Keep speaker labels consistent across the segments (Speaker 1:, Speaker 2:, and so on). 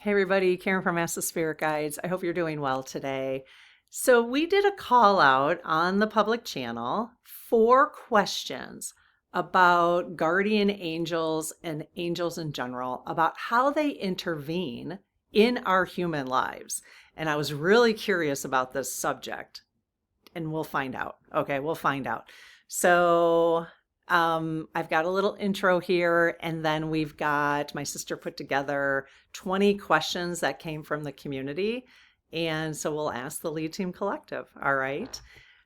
Speaker 1: Hey everybody, Karen from Ask the Spirit Guides. I hope you're doing well today. So we did a call out on the public channel for questions about guardian angels and angels in general, about how they intervene in our human lives. And I was really curious about this subject, and we'll find out. Okay, we'll find out. So I've got a little intro here, and then we've got my sister put together 20 questions that came from the community. And so we'll ask the Lead Team Collective. All right.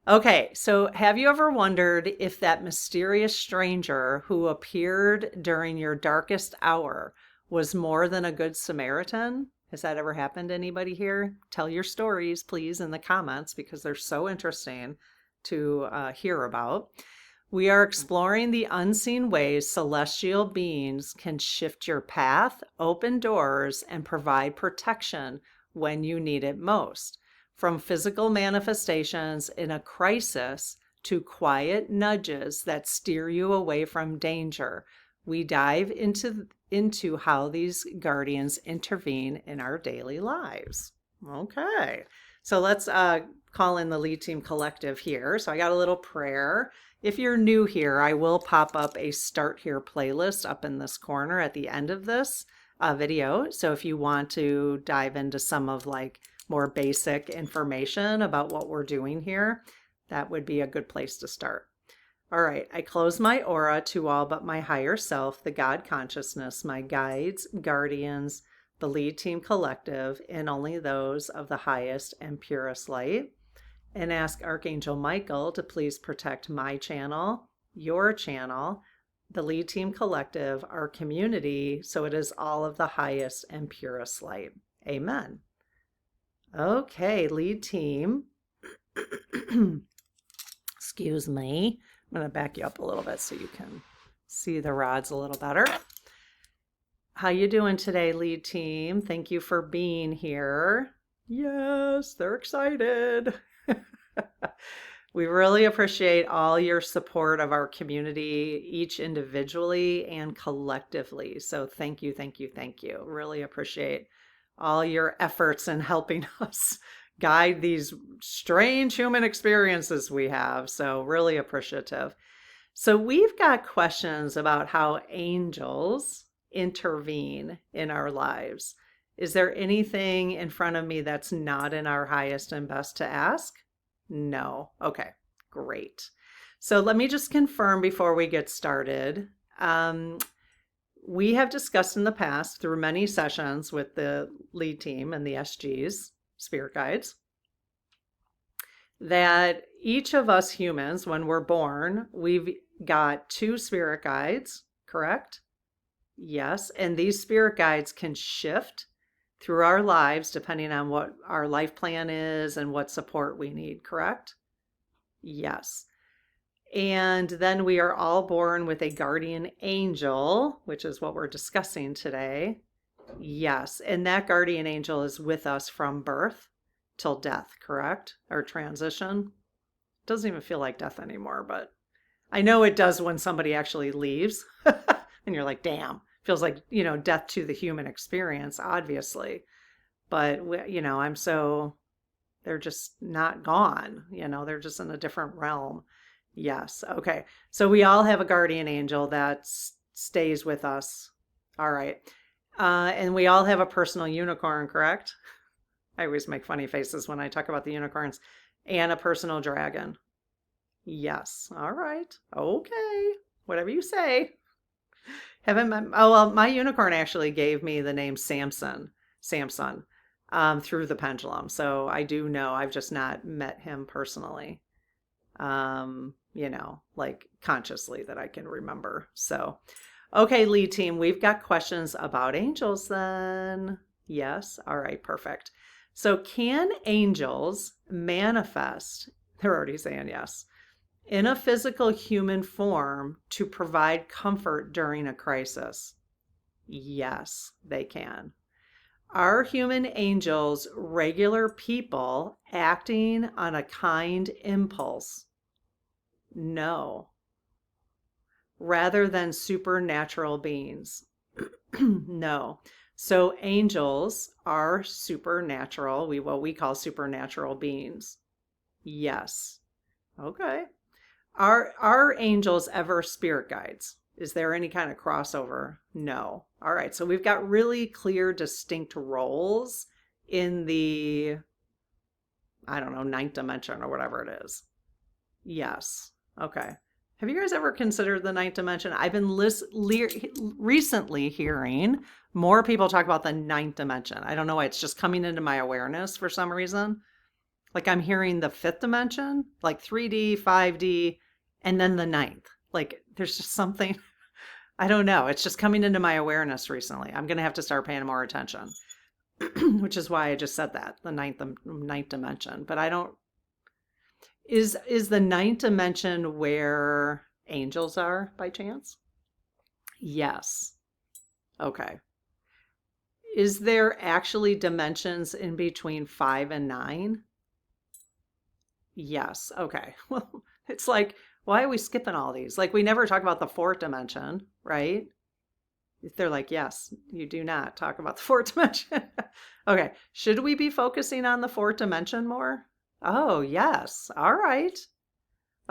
Speaker 1: Okay, so have you ever wondered if that mysterious stranger who appeared during your darkest hour was more than a good Samaritan? Has that ever happened to anybody here? Tell your stories, please, in the comments because they're so interesting to hear about. We are exploring the unseen ways celestial beings can shift your path, open doors, and provide protection when you need it most. From physical manifestations in a crisis to quiet nudges that steer you away from danger, we dive into how these guardians intervene in our daily lives. Okay, so let's call in the Lead Team Collective here. So I got a little prayer. If you're new here, I will pop up a Start Here playlist up in this corner at the end of this video. So if you want to dive into some of more basic information about what we're doing here, that would be a good place to start. All right, I close my aura to all but my higher self, the God consciousness, my guides, guardians, the Lead Team Collective, and only those of the highest and purest light. And ask Archangel Michael to please protect my channel, your channel, the Lead Team Collective, our community, so it is all of the highest and purest light. Amen. Okay, Lead Team. Excuse me. I'm going to back you up a little bit so you can see the rods a little better. How you doing today, Lead Team? Thank you for being here. Yes, they're excited. We really appreciate all your support of our community, each individually and collectively. So thank you, thank you, thank you. Really appreciate all your efforts in helping us guide these strange human experiences we have. So really appreciative. So we've got questions about how angels intervene in our lives. Is there anything in front of me that's not in our highest and best to ask? No. Okay, great. So let me just confirm before we get started. We have discussed in the past through many sessions with the Lead Team and the SGs, Spirit Guides, that each of us humans, when we're born, we've got 2 Spirit Guides, correct? Yes, and these Spirit Guides can shift through our lives depending on what our life plan is and what support we need, correct? Yes. And then we are all born with a guardian angel, which is what we're discussing today. Yes, and that guardian angel is with us from birth till death, correct? Or transition. Doesn't even feel like death anymore, but I know it does when somebody actually leaves. And you're like, damn. Feels like, death to the human experience, obviously. But, they're just not gone. They're just in a different realm. Yes. Okay. So we all have a guardian angel that stays with us. All right. And we all have a personal unicorn, correct? I always make funny faces when I talk about the unicorns. And a personal dragon. Yes. All right. Okay. Whatever you say. My unicorn actually gave me the name Samson, through the pendulum. So I do know, I've just not met him personally, consciously that I can remember. So, okay, Lead Team, we've got questions about angels then. Yes. All right, perfect. So can angels manifest? They're already saying yes. In a physical human form to provide comfort during a crisis? Yes, they can. Are human angels regular people acting on a kind impulse? No. Rather than supernatural beings? No. So angels are supernatural, what we call supernatural beings. Yes. Okay. Are angels ever spirit guides? Is there any kind of crossover? No. All right. So we've got really clear, distinct roles in the, I don't know, ninth dimension or whatever it is. Yes. Okay. Have you guys ever considered the ninth dimension? I've been recently hearing more people talk about the ninth dimension. I don't know why, it's just coming into my awareness for some reason. Like I'm hearing the fifth dimension, like 3D, 5D, and then the ninth. Like there's just something, I don't know. It's just coming into my awareness recently. I'm going to have to start paying more attention, which is why I just said that, the ninth dimension. But I don't, is the ninth dimension where angels are by chance? Yes. Okay. Is there actually dimensions in between 5 and 9? Yes. Okay. Well, it's like, why are we skipping all these? Like, we never talk about the fourth dimension, right? They're like, yes, you do not talk about the fourth dimension. Okay. Should we be focusing on the fourth dimension more? Oh, yes. All right.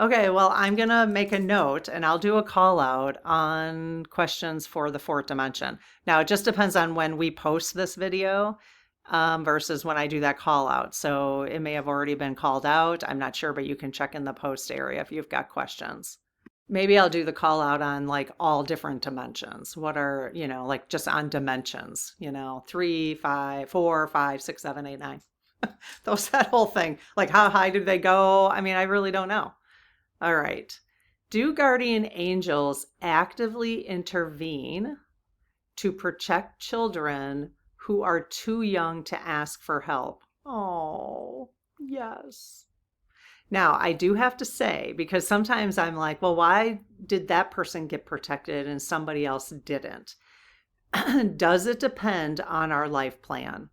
Speaker 1: Okay, well, I'm going to make a note and I'll do a call out on questions for the fourth dimension. Now, it just depends on when we post this video versus when I do that call out. So it may have already been called out. I'm not sure, but you can check in the post area if you've got questions. Maybe I'll do the call out on like all different dimensions. What are, like just on dimensions, 3, 5, 4, 5, 6, 7, 8, 9. That whole thing. Like how high do they go? I mean, I really don't know. All right. Do guardian angels actively intervene to protect children who are too young to ask for help? Oh, yes. Now, I do have to say, because sometimes I'm like, well, why did that person get protected and somebody else didn't? Does it depend on our life plan?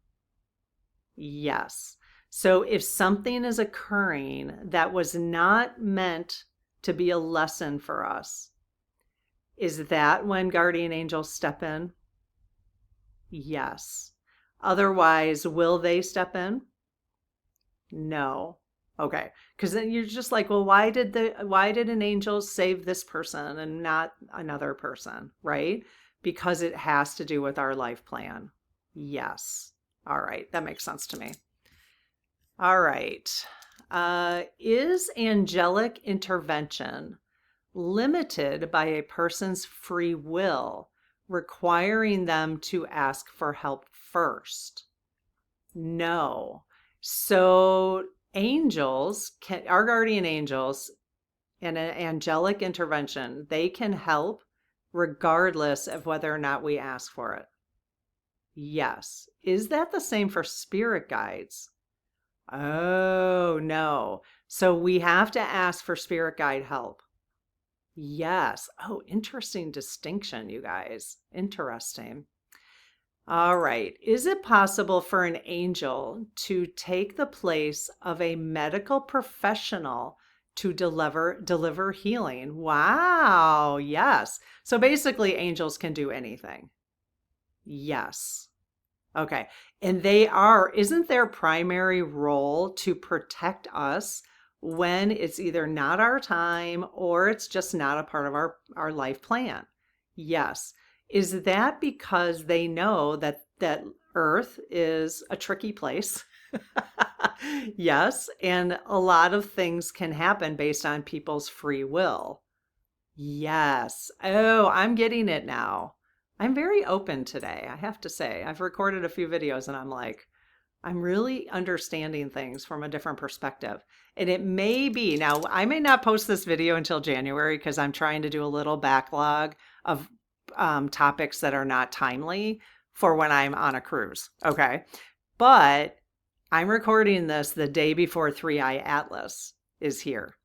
Speaker 1: Yes. So if something is occurring that was not meant to be a lesson for us, is that when guardian angels step in? Yes. Otherwise, will they step in? No. Okay. Because then you're just like, well, why did an angel save this person and not another person, right? Because it has to do with our life plan. Yes. All right. That makes sense to me. All right. Is angelic intervention limited by a person's free will, requiring them to ask for help first? No. So our guardian angels, and an angelic intervention, they can help regardless of whether or not we ask for it. Yes. Is that the same for spirit guides? Oh, no. So we have to ask for spirit guide help. Yes. Oh, interesting distinction, you guys. Interesting. All right. Is it possible for an angel to take the place of a medical professional to deliver healing? Wow. Yes. So basically, angels can do anything. Yes. Okay. And isn't their primary role to protect us when it's either not our time or it's just not a part of our life plan? Yes. Is that because they know that Earth is a tricky place? Yes. And a lot of things can happen based on people's free will. Yes. Oh, I'm getting it now. I'm very open today, I have to say. I've recorded a few videos and I'm like, I'm really understanding things from a different perspective. And it may be, now I may not post this video until January because I'm trying to do a little backlog of topics that are not timely for when I'm on a cruise. Okay. But I'm recording this the day before 3i Atlas is here.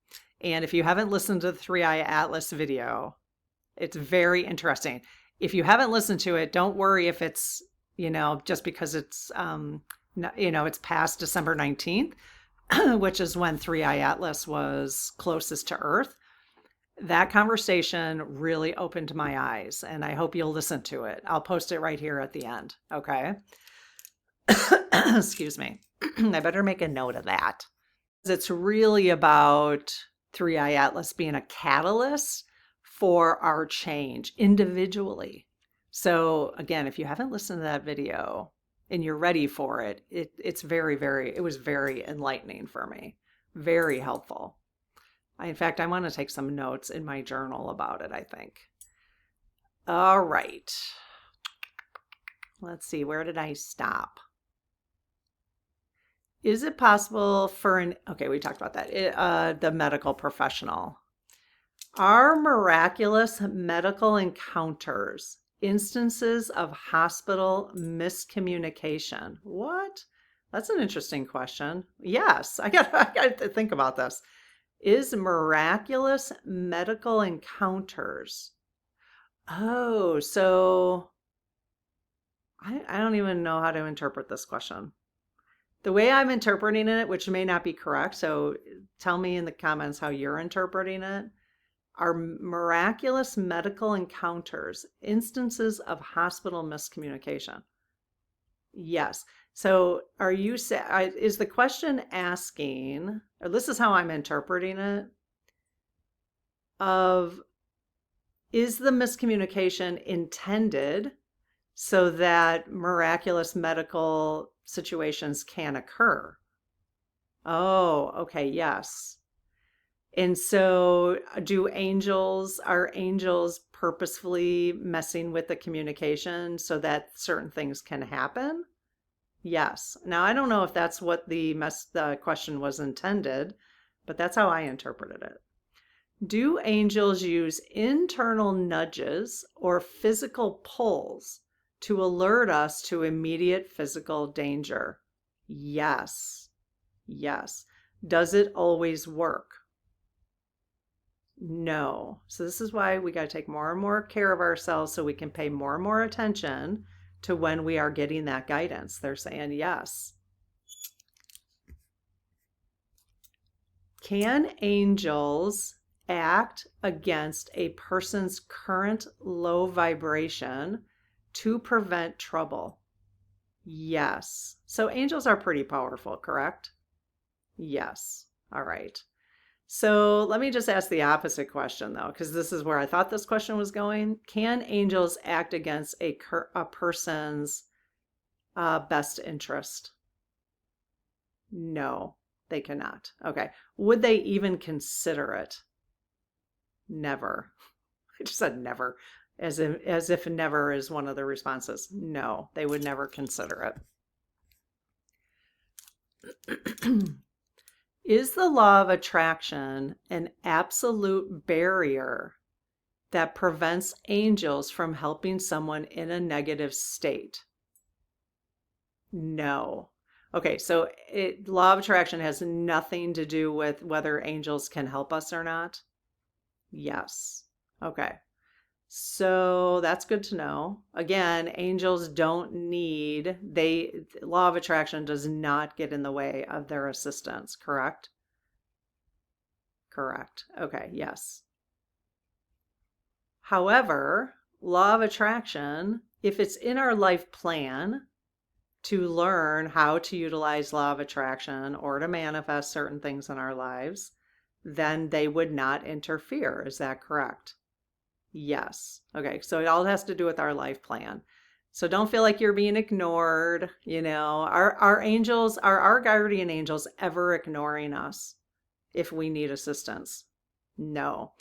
Speaker 1: And if you haven't listened to the 3i Atlas video, it's very interesting. If you haven't listened to it, don't worry if it's, just because it's, it's past December 19th, which is when 3i Atlas was closest to Earth. That conversation really opened my eyes, and I hope you'll listen to it. I'll post it right here at the end. Okay. Excuse me. I better make a note of that. It's really about 3i Atlas being a catalyst for our change individually. So again, if you haven't listened to that video and you're ready for it, it's it was very enlightening for me, very helpful. In fact, I want to take some notes in my journal about it, I think. All right. Let's see, where did I stop? Is it possible for okay, we talked about that, the medical professional. Are miraculous medical encounters instances of hospital miscommunication? What? That's an interesting question. Yes, I got to think about this. Is miraculous medical encounters? Oh, so I don't even know how to interpret this question. The way I'm interpreting it, which may not be correct, so tell me in the comments how you're interpreting it, are miraculous medical encounters instances of hospital miscommunication? Yes. So is the question asking, or this is how I'm interpreting it, is the miscommunication intended so that miraculous medical situations can occur? Oh, okay, yes. And so are angels purposefully messing with the communication so that certain things can happen? Yes. Now, I don't know if that's what the question was intended, but that's how I interpreted it. Do angels use internal nudges or physical pulls to alert us to immediate physical danger? Yes. Yes. Does it always work? No. So this is why we got to take more and more care of ourselves so we can pay more and more attention to when we are getting that guidance. They're saying yes. Can angels act against a person's current low vibration to prevent trouble? Yes. So angels are pretty powerful, correct? Yes. All right. So let me just ask the opposite question, though, because this is where I thought this question was going. Can angels act against a person's best interest? No, they cannot. Okay. Would they even consider it? Never. I just said never, as if never is one of the responses. No, they would never consider it. Is the law of attraction an absolute barrier that prevents angels from helping someone in a negative state? No. Okay, so law of attraction has nothing to do with whether angels can help us or not? Yes. Okay. So that's good to know. Again, angels don't need, law of attraction does not get in the way of their assistance, correct? Correct. Okay, yes. However, law of attraction, if it's in our life plan to learn how to utilize law of attraction or to manifest certain things in our lives, then they would not interfere. Is that correct? Yes. Okay. So it all has to do with our life plan. So don't feel like you're being ignored. Our angels, are our guardian angels ever ignoring us if we need assistance? No.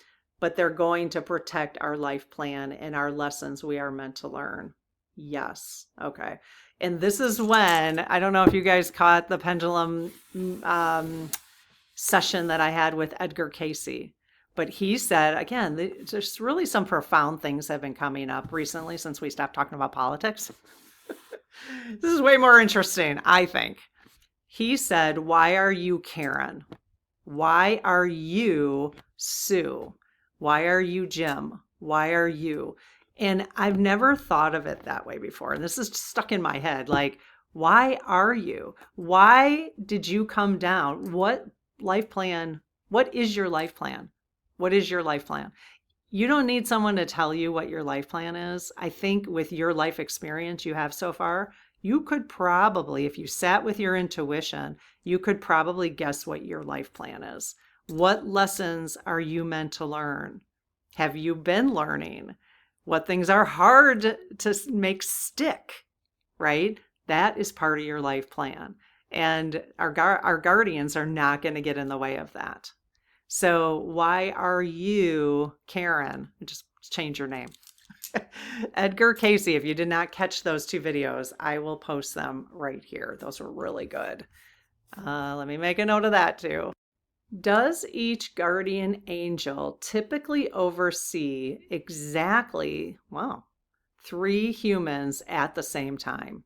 Speaker 1: But they're going to protect our life plan and our lessons we are meant to learn. Yes. Okay. And this is when, I don't know if you guys caught the pendulum session that I had with Edgar Casey. But he said, again, there's really some profound things have been coming up recently since we stopped talking about politics. This is way more interesting, I think. He said, why are you Karen? Why are you Sue? Why are you Jim? Why are you? And I've never thought of it that way before. And this is stuck in my head. Like, why are you? Why did you come down? What life plan? What is your life plan? What is your life plan? You don't need someone to tell you what your life plan is. I think with your life experience you have so far, you could probably, if you sat with your intuition, you could probably guess what your life plan is. What lessons are you meant to learn? Have you been learning? What things are hard to make stick, right? That is part of your life plan. And our guardians are not going to get in the way of that. So why are you, Karen, just change your name, Edgar Casey? If you did not catch those two videos, I will post them right here. Those were really good. Let me make a note of that too. Does each guardian angel typically oversee exactly, wow, 3 humans at the same time?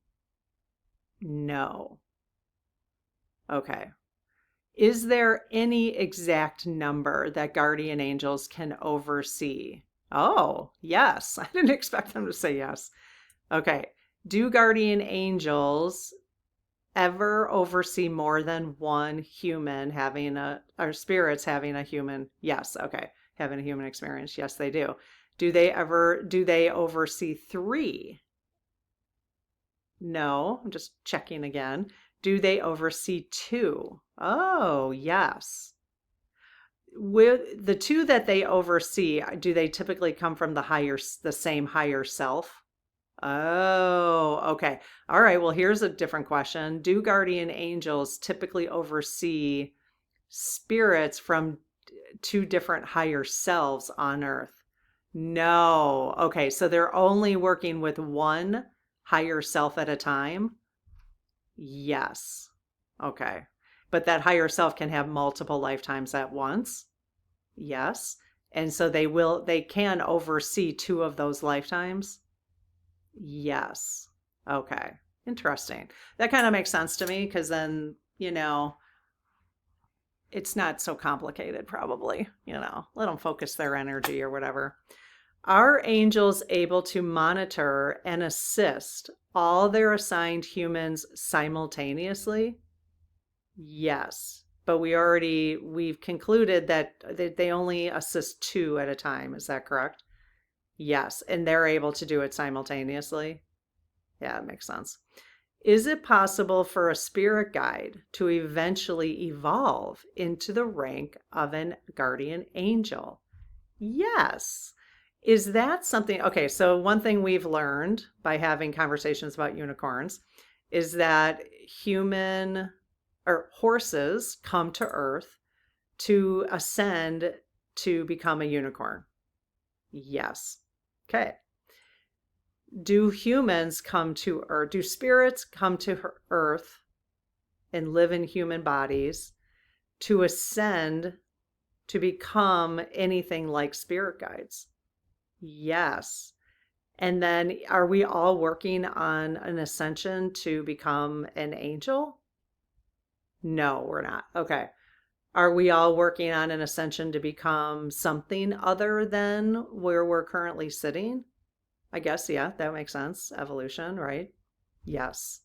Speaker 1: No. Okay. Is there any exact number that guardian angels can oversee? Oh, yes. I didn't expect them to say yes. Okay. Do guardian angels ever oversee more than one human having or spirits having a human? Yes. Okay. Having a human experience. Yes, they do. Do they oversee 3? No. I'm just checking again. Do they oversee 2? Oh, yes. With the 2 that they oversee, do they typically come from the same higher self? Oh, okay. All right. Well, here's a different question. Do guardian angels typically oversee spirits from 2 different higher selves on Earth? No. Okay. So they're only working with one higher self at a time? Yes. Okay. But that higher self can have multiple lifetimes at once? Yes. And so they can oversee 2 of those lifetimes? Yes. Okay. Interesting. That kind of makes sense to me because then, it's not so complicated probably, let them focus their energy or whatever. Are angels able to monitor and assist all their assigned humans simultaneously? Yes. But we've concluded that they only assist 2 at a time. Is that correct? Yes. And they're able to do it simultaneously? Yeah, it makes sense. Is it possible for a spirit guide to eventually evolve into the rank of an guardian angel? Yes. Is that something? Okay, so one thing we've learned by having conversations about unicorns is that human or horses come to Earth to ascend to become a unicorn. Yes. Okay. Do humans come to Earth? Do spirits come to Earth and live in human bodies to ascend to become anything like spirit guides? Yes. And then are we all working on an ascension to become an angel? No, we're not. Okay. Are we all working on an ascension to become something other than where we're currently sitting? I guess, yeah, that makes sense. Evolution, right? Yes.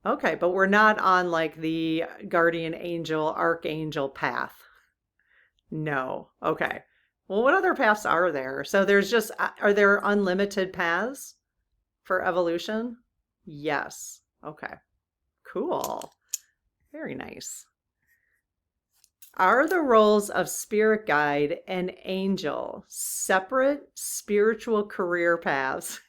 Speaker 1: Okay, but we're not on like the guardian angel, archangel path. No. Okay. Well, what other paths are there? So are there unlimited paths for evolution? Yes. Okay. Cool. Very nice. Are the roles of spirit guide and angel separate spiritual career paths?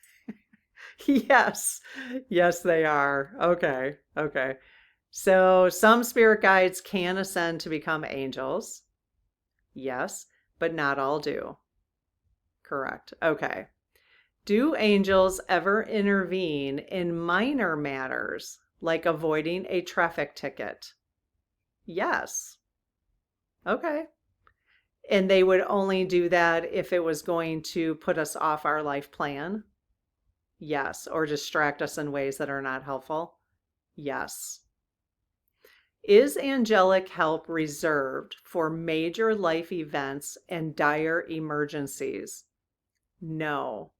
Speaker 1: Yes. Yes, they are. Okay. Okay. So some spirit guides can ascend to become angels. Yes, but not all do. Correct. Okay. Do angels ever intervene in minor matters like avoiding a traffic ticket? Yes. Okay. And they would only do that if it was going to put us off our life plan? Yes. Or distract us in ways that are not helpful? Yes. Is angelic help reserved for major life events and dire emergencies? No.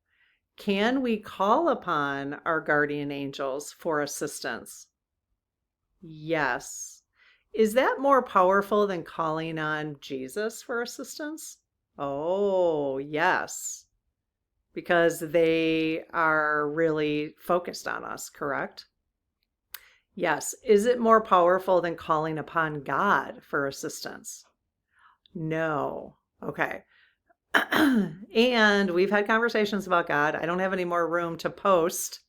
Speaker 1: Can we call upon our guardian angels for assistance? Yes. Is that more powerful than calling on Jesus for assistance? Oh, yes, because they are really focused on us, correct? Yes. Is it more powerful than calling upon God for assistance? No. Okay. And we've had conversations about God. I don't have any more room to post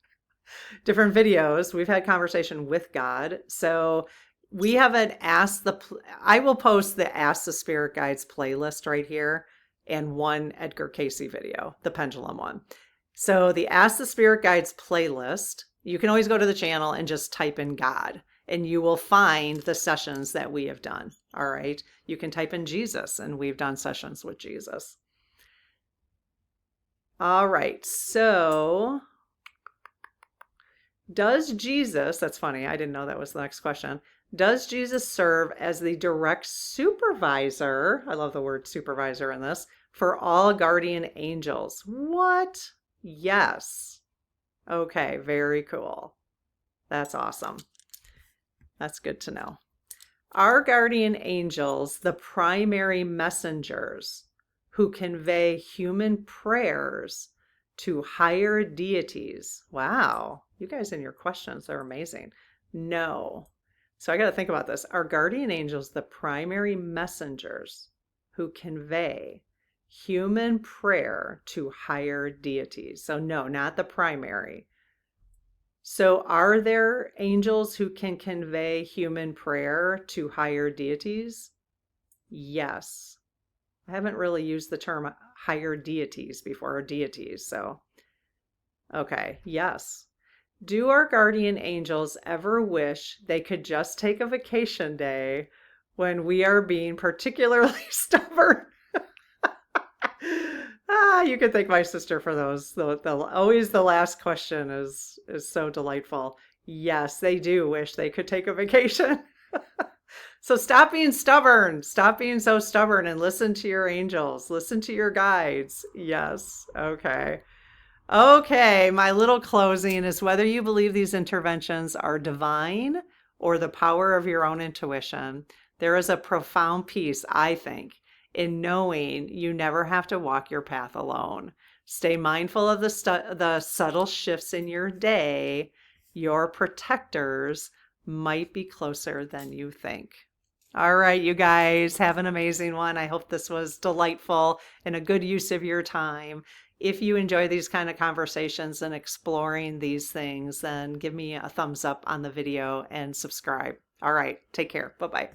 Speaker 1: different videos. We've had conversation with God. So we have an I will post the Ask the Spirit Guides playlist right here and one Edgar Casey video, the pendulum one. So the Ask the Spirit Guides playlist, you can always go to the channel and just type in God and you will find the sessions that we have done. All right. You can type in Jesus and we've done sessions with Jesus. All right. So does Jesus, that's funny, I didn't know that was the next question. Does Jesus serve as the direct supervisor? I love the word supervisor in this, for all guardian angels. What? Yes. Okay, very cool. That's awesome. That's good to know. Are guardian angels the primary messengers who convey human prayers to higher deities? Wow, you guys and your questions are amazing. No. So I got to think about this. Are guardian angels the primary messengers who convey human prayer to higher deities? So no, not the primary. So are there angels who can convey human prayer to higher deities? Yes. I haven't really used the term higher deities before, or deities, so okay, yes. Do our guardian angels ever wish they could just take a vacation day when we are being particularly stubborn? You could thank my sister for those. Always the last question is so delightful. Yes, they do wish they could take a vacation. So stop being stubborn. Stop being so stubborn and listen to your angels. Listen to your guides. Yes. Okay. Okay. My little closing is whether you believe these interventions are divine or the power of your own intuition, there is a profound peace, I think, in knowing you never have to walk your path alone. Stay mindful of the subtle shifts in your day. Your protectors might be closer than you think. All right, you guys, have an amazing one. I hope this was delightful and a good use of your time. If you enjoy these kind of conversations and exploring these things, then give me a thumbs up on the video and subscribe. All right, take care. Bye-bye.